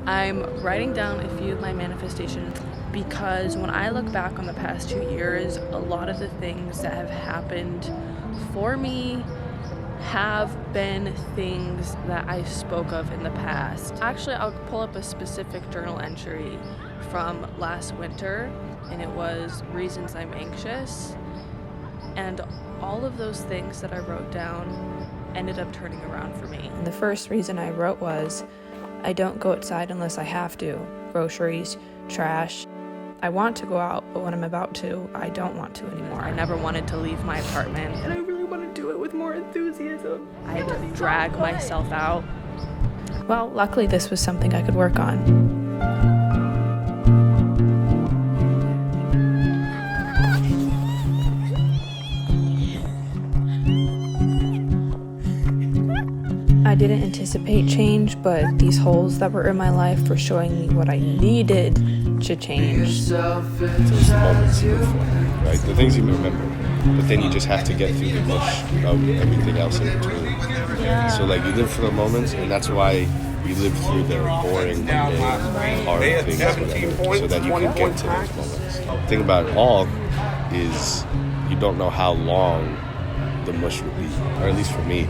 I'm writing down a few of my manifestations because when I look back on the past 2 years, a lot of the things that have happened for me have been things that I spoke of in the past. Actually, I'll pull up a specific journal entry from last winter, and it was reasons I'm anxious. And all of those things that I wrote down ended up turning around for me. And the first reason I wrote was, I don't go outside unless I have to. Groceries, trash. I want to go out, but when I'm about to, I don't want to anymore. I never wanted to leave my apartment, and I really want to do it with more enthusiasm. I had to drag myself out. Well, luckily this was something I could work on. I didn't anticipate change, but these holes that were in my life were showing me what I needed to change. It's those moments you live for, right? The things you remember, but then you just have to get through the mush of everything else in between. Yeah. So like you live for the moments, and that's why you live through the boring, mundane, hard things, whatever, so that you can get to those moments. The thing about it all is you don't know how long the mush will be, or at least for me,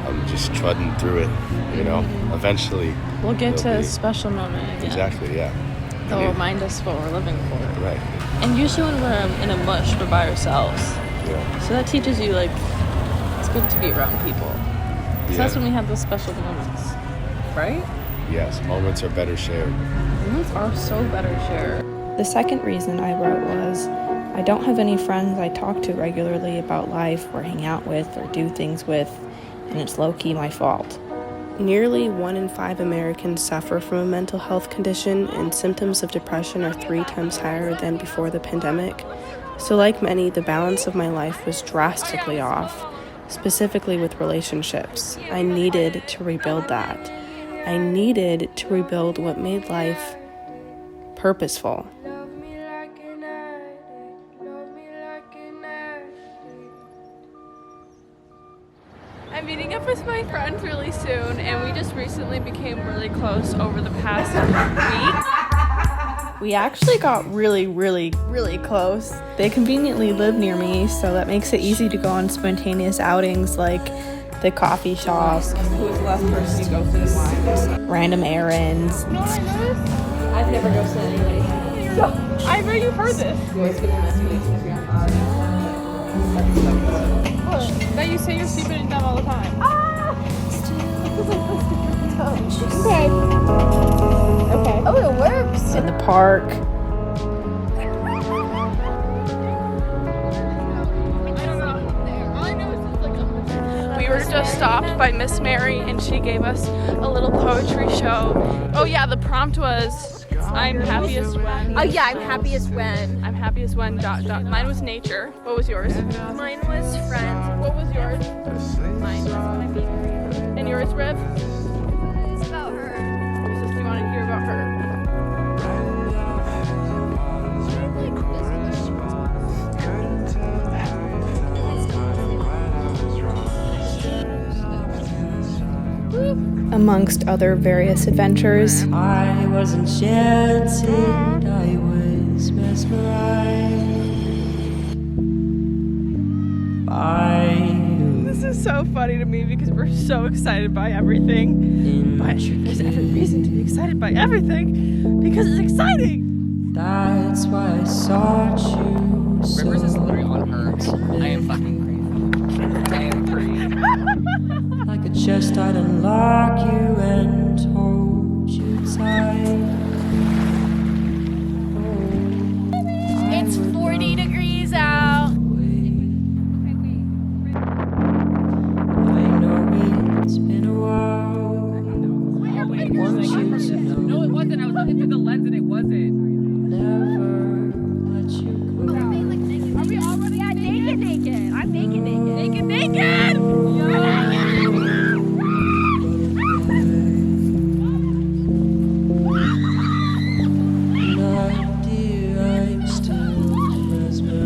I'm just trudging through it, you know. Eventually, We'll get to a special moment again. Exactly, yeah. They'll remind us what we're living for. Right. And usually when we're in a mush, we're by ourselves. Yeah. So that teaches you, like, it's good to be around people. So that's when we have those special moments, right? Yes, moments are better shared. Moments are so better shared. The second reason I wrote was, I don't have any friends I talk to regularly about life or hang out with or do things with, and it's low-key my fault. Nearly 1 in 5 Americans suffer from a mental health condition, and symptoms of depression are 3 times higher than before the pandemic. So like many, the balance of my life was drastically off, specifically with relationships. I needed to rebuild that. I needed to rebuild what made life purposeful. I'm meeting up with my friends really soon, and we just recently became really close over the past week. We actually got really close. They conveniently live near me, so that makes it easy to go on spontaneous outings like the coffee shops. Who was the last person you go see? Random errands. No, I know this. I've never ghosted anybody. No, I know you've heard this. You always get the messages. That you say you're sleeping in them all the time. Ah! Okay. Oh, it works. In the park. We were just stopped by Miss Mary, and she gave us a little poetry show. Oh yeah, the prompt was, I'm happiest when. Oh yeah, I'm happiest when. I'm happiest when. Mine was nature. What was yours? Mine was friends. What was yours? Mine was when I'm being real. And yours, Rev? It's about her. Do you want to hear about her? Amongst other various adventures. I was enchanted, I was mesmerized by you. This is so funny to me because we're so excited by everything. But there's every reason to be excited by everything because it's exciting. That's why I sought you. Rivers is literally on her. I am fucking crazy. I am crazy. Like a chest, I'd unlock you and hold you tight. It's 40 degrees out. I know it's been a while. I want you to know. No, it wasn't. I was looking through the lens and it wasn't. Never let you go. Are we already? Yeah, naked. I'm naked. Yeah. Dear, I'm still mesmerized.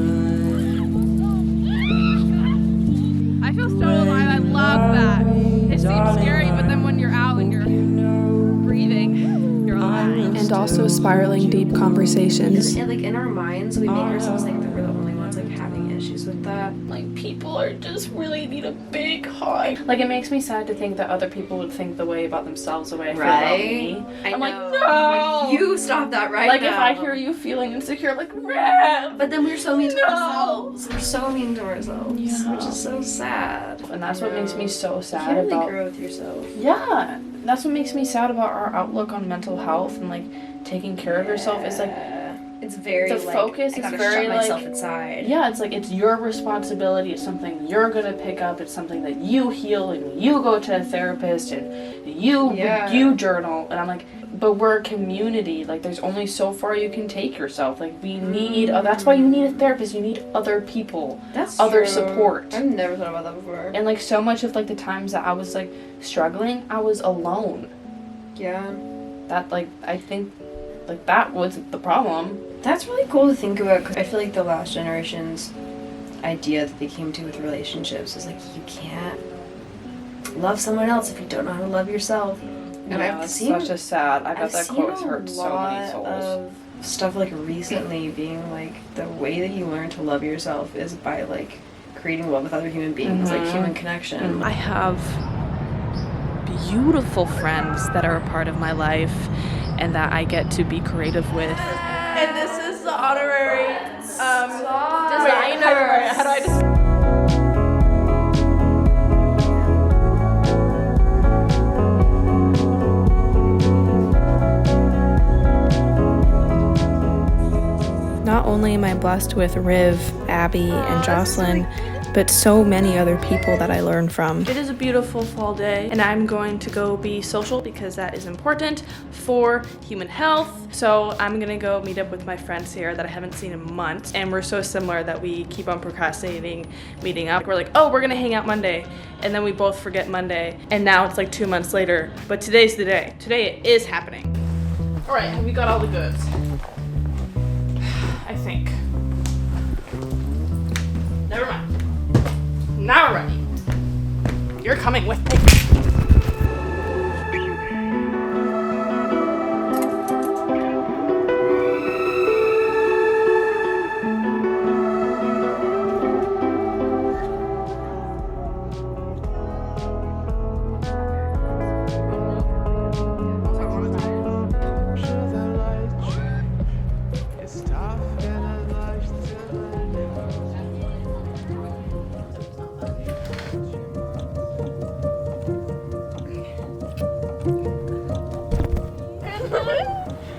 also spiraling deep conversations. And like in our minds, we make ourselves think that we're the only ones like having issues with that. Like, people are just really need a big hug. Like, it makes me sad to think that other people would think the way about themselves the way I feel about me. I'm like, no! You stop that right like, now. if I hear you feeling insecure, I'm like, Rev! But then we're so mean to ourselves. We're so mean to ourselves, which is so sad. And that's what makes me so You sad can't really about... grow with yourself. Yeah! That's what makes me sad about our outlook on mental health and, like, taking care of yourself. It's like... It's very, the like, focus I is gotta very, shut myself like, inside. Yeah, it's like, it's your responsibility. It's something you're gonna pick up. It's something that you heal and you go to a therapist and you journal. And I'm like, but we're a community. Like, there's only so far you can take yourself. Like, we need, that's why you need a therapist. You need other people. That's other true. support. I've never thought about that before. And, like, so much of, like, the times that I was, like, struggling, I was alone. Yeah. That, like, I think, like, that was the problem. That's really cool to think about, because I feel like the last generation's idea that they came to with relationships is like, you can't love someone else if you don't know how to love yourself. And Yeah, I've it's seen such a sad. I bet that seen quote a hurt so many souls. of stuff like recently being like, the way that you learn to love yourself is by like creating love with other human beings, like human connection. I have beautiful friends that are a part of my life and that I get to be creative with. And this is the honorary designer. How do I just... Not only am I blessed with Riv, Abby, and Jocelyn, but so many other people that I learn from. It is a beautiful fall day, and I'm going to go be social because that is important for human health. So I'm gonna go meet up with my friends here that I haven't seen in months, and we're so similar that we keep on procrastinating meeting up. We're like, oh, we're gonna hang out Monday, and then we both forget Monday, and now it's like 2 months later, but today's the day. Today it is happening. All right, have we got all the goods? I think. Never mind. Now we're ready. You're coming with me.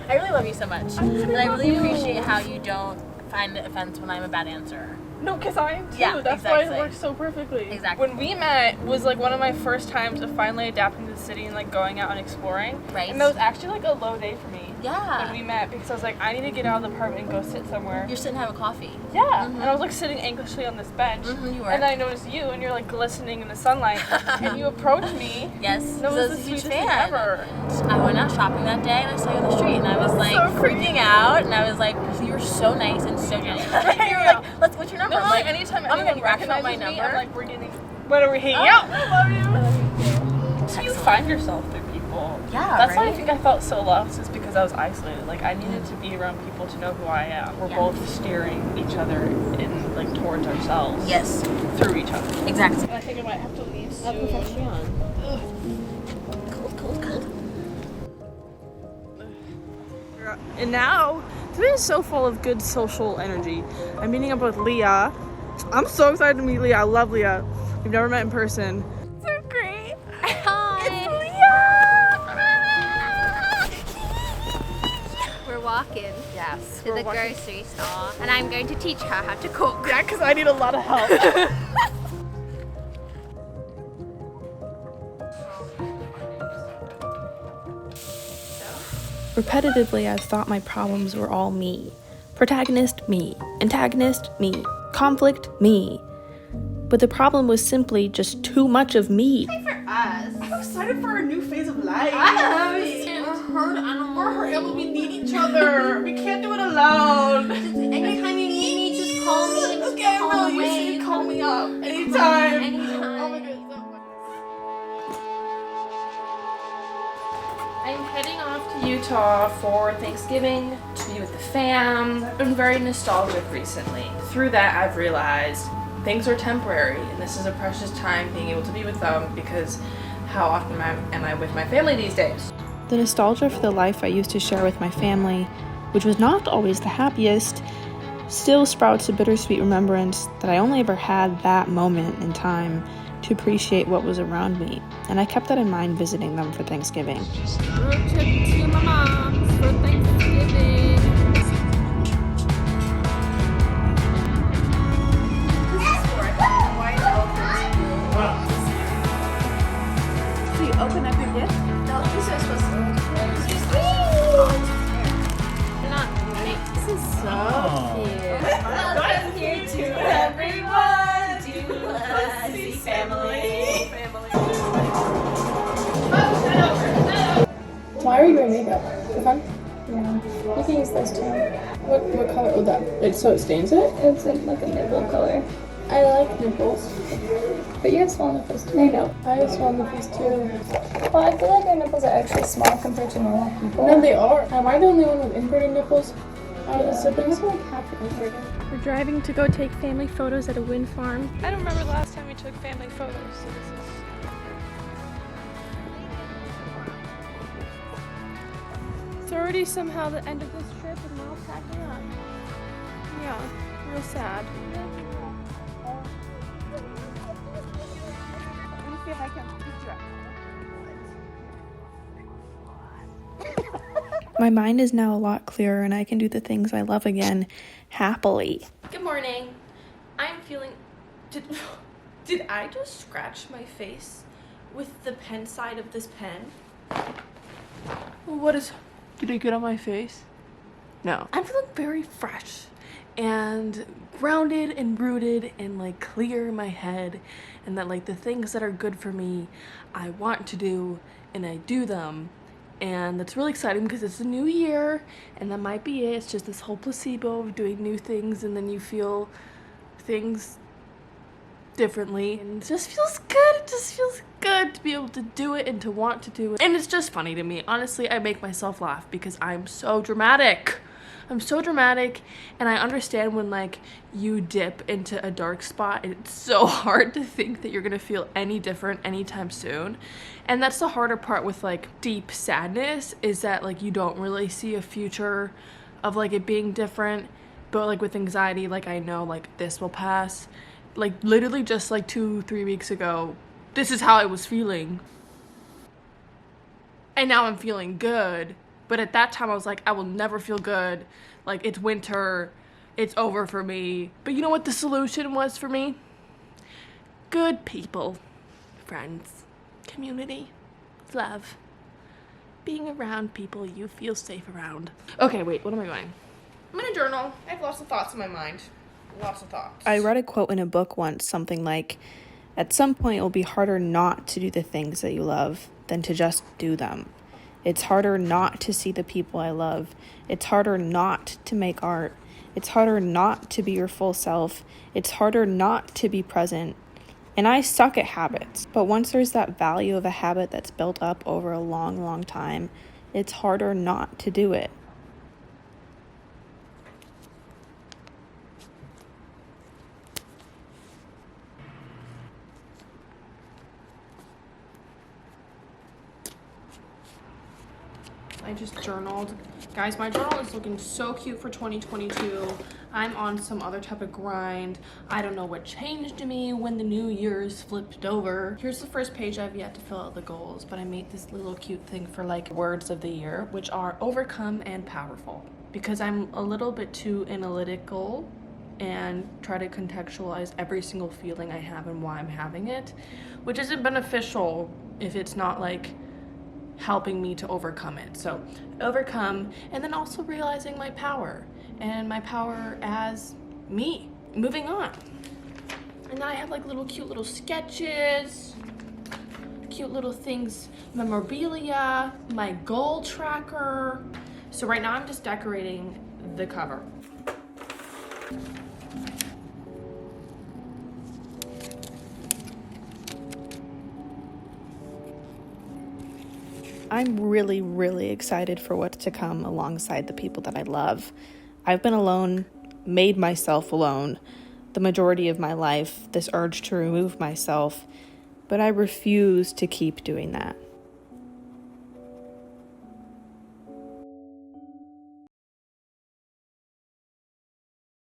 I really love you so much. And I really appreciate how you don't find it offense when I'm a bad answerer. No, because I am too. Yeah, That's exactly. why it works so perfectly. Exactly. When we met was like one of my first times of finally adapting to the city and like going out and exploring. Right. And that was actually like a low day for me. Yeah. When we met, because I was like, I need to get out of the apartment and go sit somewhere. You're sitting and have a coffee. Yeah. And I was like sitting anxiously on this bench. You were. And then I noticed you and you're like glistening in the sunlight. And you approached me. Yes. That was the a huge sweetest thing fan. ever. I went out shopping that day and I saw you on the street and I was like so freaking out and I was like, you were so nice and so genuine. You were like, what's your number? No, I'm like, anytime I'm anyone gonna rack out recognizes my me, number. I'm like, we're getting, when are we hanging out? I love you. So you find yourself through people. Yeah, That's why I right? think I felt so lost, is because I was isolated. Like, I needed to be around people to know who I am. We're both steering each other in, like, towards ourselves. Yes. Through each other. Exactly. I think I might have to leave soon. Cold. And now, today is so full of good social energy. I'm meeting up with Leah. I'm so excited to meet Leah. I love Leah. We've never met in person. So great. Hi. We're walking Yes. to the grocery store, and I'm going to teach her how to cook. Yeah, because I need a lot of help. Repetitively, I've thought my problems were all me. Protagonist, me. Antagonist, me. Conflict, me. But the problem was simply just too much of me. I'm excited for a new phase of life. We're We're able, we need each other. We can't do it alone. Anytime you need me, just call me. And Okay, call you away. should call me up anytime. Anytime. Oh my goodness. I'm heading off to Utah for Thanksgiving to be with the fam. I've been very nostalgic recently. Through that, I've realized things are temporary, and this is a precious time being able to be with them, because how often am I with my family these days? The nostalgia for the life I used to share with my family, which was not always the happiest, still sprouts a bittersweet remembrance that I only ever had that moment in time to appreciate what was around me, and I kept that in mind visiting them for Thanksgiving. Road trip to my mom's for Thanksgiving. So you open up your gift? No, these are supposed to. This is so cute. Welcome here to everyone, to Lassie family. Why are you wearing makeup? For fun? Yeah. You can use this too. What color would that? So it stains it? It's like a nipple color. I like nipples. But you have small nipples too. I know. I have small nipples too. Well, I feel like our nipples are actually small compared to normal people. No, they are. Am I the only one with inverted nipples out of the siblings? Like half inverted. We're driving to go take family photos at a wind farm. I don't remember the last time we took family photos, so this is... It's already somehow the end of this trip and we're all packing up. Yeah, real sad. Let me see if I can My mind is now a lot clearer and I can do the things I love again happily. Good morning. I'm feeling... Did I just scratch my face with the pen side of this pen? What is... Did I get on my face? No. I'm feeling very fresh and grounded and rooted and like clear in my head, and that like the things that are good for me I want to do and I do them, and that's really exciting because it's a new year and that might be it. It's just this whole placebo of doing new things and then you feel things differently and it just feels good. It just feels good to be able to do it and to want to do it, and it's just funny to me. Honestly, I make myself laugh because I'm so dramatic. I'm so dramatic, and I understand when like you dip into a dark spot and it's so hard to think that you're gonna feel any different anytime soon. And that's the harder part with like deep sadness, is that like you don't really see a future of like it being different. But like with anxiety, like I know like this will pass. Like literally just like 2-3 weeks ago, this is how I was feeling. And now I'm feeling good. But at that time I was like, I will never feel good. Like it's winter, it's over for me. But you know what the solution was for me? Good people, friends, community, love. Being around people you feel safe around. Okay, wait, what am I doing? I'm in a journal. I have lots of thoughts in my mind. Lots of thoughts. I read a quote in a book once, something like, at some point it will be harder not to do the things that you love than to just do them. It's harder not to see the people I love. It's harder not to make art. It's harder not to be your full self. It's harder not to be present. And I suck at habits, but once there's that value of a habit that's built up over a long, long time, it's harder not to do it. I just journaled. Guys, my journal is looking so cute for 2022. I'm on some other type of grind. I don't know what changed in me when the new year's flipped over. Here's the first page. I've yet to fill out the goals, but I made this little cute thing for like words of the year, which are overcome and powerful. Because I'm a little bit too analytical and try to contextualize every single feeling I have and why I'm having it, which isn't beneficial if it's not like helping me to overcome it. So overcome, and then also realizing my power and my power as me, moving on. And then I have like little cute little sketches, cute little things, memorabilia, my goal tracker. So right now I'm just decorating the cover. I'm really, really excited for what's to come alongside the people that I love. I've been alone, made myself alone the majority of my life, this urge to remove myself, but I refuse to keep doing that.